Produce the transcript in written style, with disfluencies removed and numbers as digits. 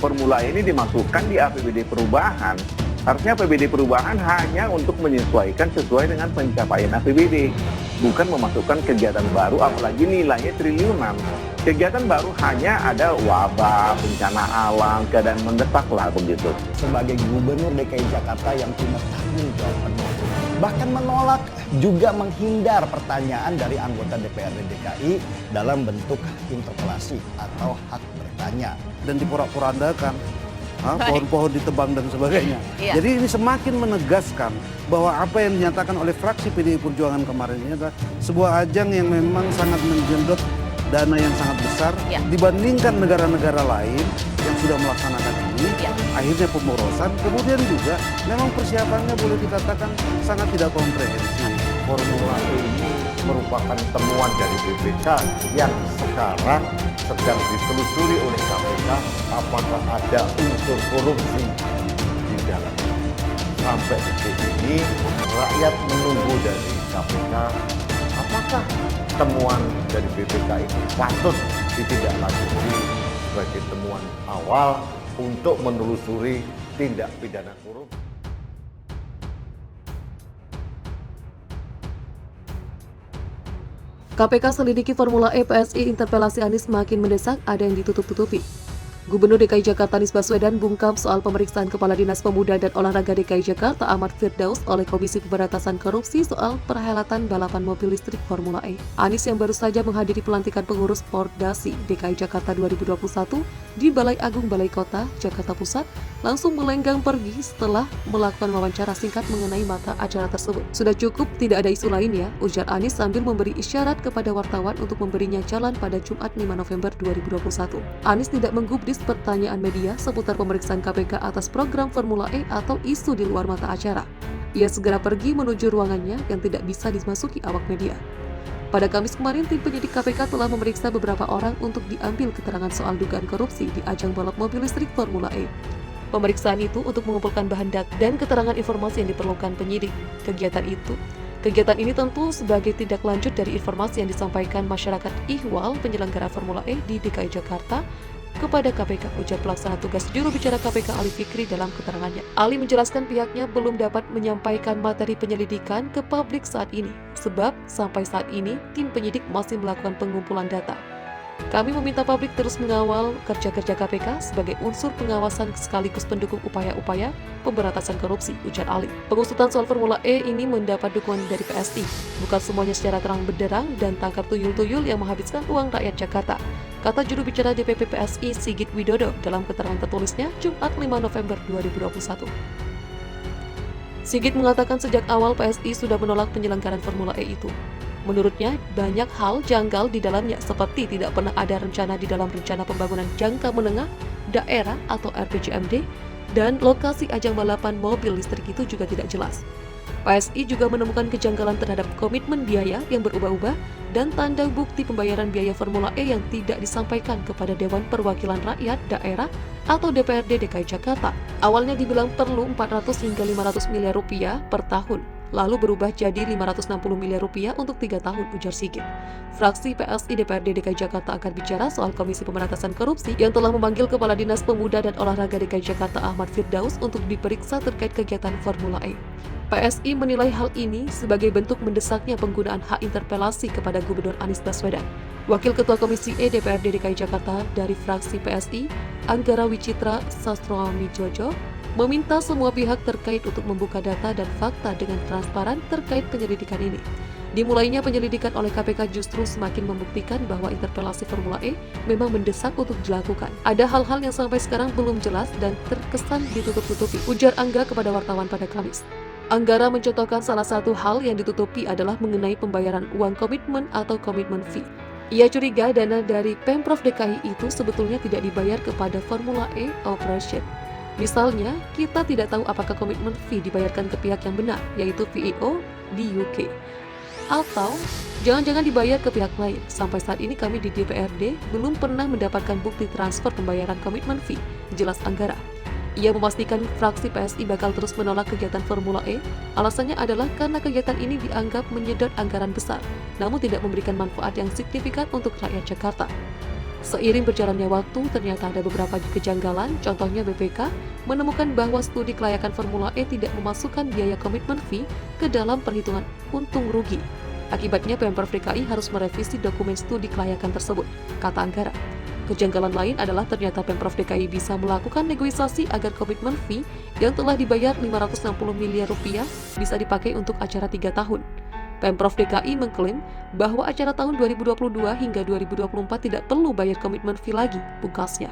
Formula E ini dimasukkan di APBD perubahan, harusnya APBD perubahan hanya untuk menyesuaikan sesuai dengan pencapaian APBD, bukan memasukkan kegiatan baru apalagi nilainya triliunan. Kegiatan baru hanya ada wabah, bencana alam, keadaan mendesak lah begitu. Sebagai Gubernur DKI Jakarta yang punya tanggung jawab penuh, bahkan menolak juga menghindar pertanyaan dari anggota DPRD DKI dalam bentuk interpelasi atau hak bertanya. Dan diporak-porandakan, pohon-pohon ditebang dan sebagainya. Iya. Jadi ini semakin menegaskan bahwa apa yang dinyatakan oleh fraksi PDI Perjuangan kemarin ini adalah sebuah ajang yang memang sangat menjendot dana yang sangat besar dibandingkan negara-negara lain yang sudah melaksanakan ini. Akhirnya pemborosan, kemudian juga memang persiapannya boleh dikatakan sangat tidak komprehensif. Formula E ini merupakan temuan dari BPK yang sekarang sedang ditelusuri oleh KPK apakah ada unsur korupsi di dalamnya. Sampai detik ini rakyat menunggu dari KPK apakah temuan dari BPK ini patut ditindaklanjuti sebagai temuan awal untuk menelusuri tindak pidana korupsi. KPK selidiki Formula E PSI, interpelasi Anies makin mendesak, ada yang ditutup-tutupi. Gubernur DKI Jakarta Anies Baswedan bungkam soal pemeriksaan Kepala Dinas Pemuda dan Olahraga DKI Jakarta Ahmad Firdaus oleh Komisi Pemberantasan Korupsi soal perhelatan balapan mobil listrik Formula E. Anies yang baru saja menghadiri pelantikan pengurus Pordasi DKI Jakarta 2021 di Balai Agung Balai Kota, Jakarta Pusat, langsung melenggang pergi setelah melakukan wawancara singkat mengenai mata acara tersebut. Sudah cukup, tidak ada isu lain ya, ujar Anies sambil memberi isyarat kepada wartawan untuk memberinya jalan pada Jumat 5 November 2021. Anies tidak menggubris pertanyaan media seputar pemeriksaan KPK atas program Formula E atau isu di luar mata acara. Ia segera pergi menuju ruangannya yang tidak bisa dimasuki awak media. Pada Kamis kemarin, tim penyidik KPK telah memeriksa beberapa orang untuk diambil keterangan soal dugaan korupsi di ajang balap mobil listrik Formula E. Pemeriksaan itu untuk mengumpulkan bahan data dan keterangan informasi yang diperlukan penyidik. Kegiatan ini tentu sebagai tindak lanjut dari informasi yang disampaikan masyarakat ihwal penyelenggara Formula E di DKI Jakarta kepada KPK, ujar pelaksana tugas juru bicara KPK Ali Fikri dalam keterangannya. Ali menjelaskan pihaknya belum dapat menyampaikan materi penyelidikan ke publik saat ini, sebab sampai saat ini tim penyidik masih melakukan pengumpulan data. Kami meminta publik terus mengawal kerja-kerja KPK sebagai unsur pengawasan sekaligus pendukung upaya-upaya pemberantasan korupsi, ujar Ali. Pengusutan soal Formula E ini mendapat dukungan dari PSI. Bukan semuanya secara terang benderang dan tangkap tuyul-tuyul yang menghabiskan uang rakyat Jakarta, kata juru bicara DPP PSI Sigit Widodo dalam keterangan tertulisnya Jumat 5 November 2021. Sigit mengatakan sejak awal PSI sudah menolak penyelenggaraan Formula E itu. Menurutnya, banyak hal janggal di dalamnya seperti tidak pernah ada rencana di dalam rencana pembangunan jangka menengah daerah atau RPJMD dan lokasi ajang balapan mobil listrik itu juga tidak jelas. PSI juga menemukan kejanggalan terhadap komitmen biaya yang berubah-ubah dan tanda bukti pembayaran biaya Formula E yang tidak disampaikan kepada Dewan Perwakilan Rakyat Daerah atau DPRD DKI Jakarta. Awalnya dibilang perlu 400 hingga 500 miliar rupiah per tahun, lalu berubah jadi 560 miliar rupiah untuk 3 tahun, ujar Sigit. Fraksi PSI DPRD DKI Jakarta akan bicara soal Komisi Pemberantasan Korupsi yang telah memanggil Kepala Dinas Pemuda dan Olahraga DKI Jakarta Ahmad Firdaus untuk diperiksa terkait kegiatan Formula E. PSI menilai hal ini sebagai bentuk mendesaknya penggunaan hak interpelasi kepada Gubernur Anies Baswedan. Wakil Ketua Komisi E DPRD DKI Jakarta dari fraksi PSI, Anggara Wicitra Sastroamijojo, meminta semua pihak terkait untuk membuka data dan fakta dengan transparan terkait penyelidikan ini. Dimulainya penyelidikan oleh KPK justru semakin membuktikan bahwa interpelasi Formula E memang mendesak untuk dilakukan. Ada hal-hal yang sampai sekarang belum jelas dan terkesan ditutup-tutupi, ujar Angga kepada wartawan pada Kamis. Anggara mencontohkan salah satu hal yang ditutupi adalah mengenai pembayaran uang komitmen atau komitmen fee. Ia curiga dana dari Pemprov DKI itu sebetulnya tidak dibayar kepada Formula E Operation. Misalnya, kita tidak tahu apakah komitmen fee dibayarkan ke pihak yang benar, yaitu VEO di UK. Atau, jangan-jangan dibayar ke pihak lain. Sampai saat ini kami di DPRD belum pernah mendapatkan bukti transfer pembayaran komitmen fee, jelas Anggara. Ia memastikan fraksi PSI bakal terus menolak kegiatan Formula E. Alasannya adalah karena kegiatan ini dianggap menyedot anggaran besar, namun tidak memberikan manfaat yang signifikan untuk rakyat Jakarta. Seiring berjalannya waktu, ternyata ada beberapa kejanggalan. Contohnya BPK menemukan bahwa studi kelayakan Formula E tidak memasukkan biaya komitmen fee ke dalam perhitungan untung rugi. Akibatnya Pemprov DKI harus merevisi dokumen studi kelayakan tersebut, kata Anggara. Kejanggalan lain adalah ternyata Pemprov DKI bisa melakukan negosiasi agar komitmen fee yang telah dibayar 560 miliar rupiah bisa dipakai untuk acara 3 tahun. Pemprov DKI mengklaim bahwa acara tahun 2022 hingga 2024 tidak perlu bayar komitmen fee lagi, pungkasnya.